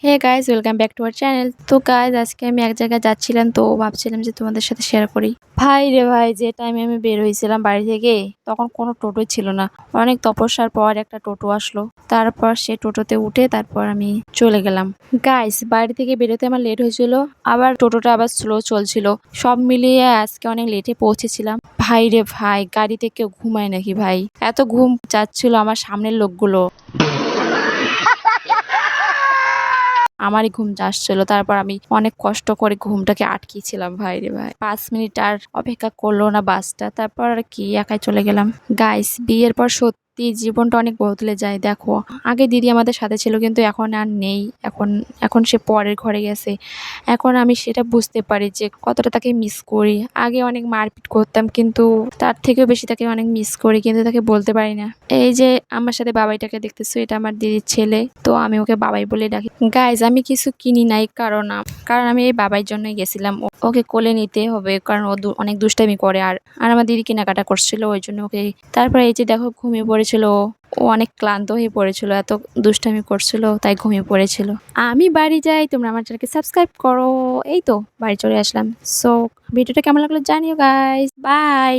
Hey guys, welcome back to our channel. তো guys, আজকে আমি এক জায়গায় যাচ্ছিলাম, তো ভাবছিলাম যে তোমাদের সাথে শেয়ার করি। ভাই রে ভাই, যে টাইমে আমি বের হয়েছিলাম বাড়ি থেকে, তখন কোনো টোটোই ছিল না। অনেক তপস্যার পর একটা টোটো আসলো। তারপর সে টোটোতে উঠে তারপর আমি চলে গেলাম। গাইজ, বাড়ি থেকে বেরোতে আমার লেট হয়েছিল, আবার টোটোটা আবার স্লো চলছিল। সব মিলিয়ে আজকে অনেক লেটে পৌঁছেছিলাম। ভাই রে ভাই, গাড়িতে কেউ ঘুমায় নাকি ভাই? এত ঘুম যাচ্ছিল আমার সামনের লোকগুলো, আমারই ঘুম আসছিল। তারপর আমি অনেক কষ্ট করে ঘুমটাকে আটকিয়েছিলাম। ভাই রে ভাই, 5 মিনিট আর অপেক্ষা করলো না বাসটা, তারপর আর কি একাই চলে গেলাম। গাইস, বিয়ের পর সত্যি জীবনটা অনেক বদলে যায়। দেখো, আগে দিদি আমাদের সাথে ছিল, কিন্তু এখন আর নেই। এখন এখন সে পরের ঘরে গেছে। এখন আমি সেটা বুঝতে পারি যে কতটা তাকে মিস করি। আগে অনেক মারপিট করতাম, কিন্তু তার থেকেও বেশি তাকে অনেক মিস করি, কিন্তু তাকে বলতে পারি না। এই যে আমার সাথে বাবাইটাকে দেখতেছো, এটা আমার দিদির ছেলে, তো আমি ওকে বাবাই বলে ডাকি। গাইজ, আমি কিছু কিনি নাই, কারণ আমি এই বাবাইর জন্যই গেছিলাম। ওকে কোলে নিতে হবে, কারণ ও অনেক দুষ্টামি করে। আর আর আমার দিদি কেনাকাটা করছিল, ওই জন্য ওকে। তারপরে এই যে দেখো, ঘুমিয়ে পড়েছিল ও। ও অনেক ক্লান্ত হয়ে পড়েছিল, এত দুষ্টামি করছিল, তাই ঘুমিয়ে পড়েছিল। আমি বাড়ি যাই, তোমরা আমার চ্যানেলকে সাবস্ক্রাইব করো। এই তো বাড়ি চলে আসলাম। সো ভিডিওটা কেমন লাগলো জানিও গাইজ। বাই।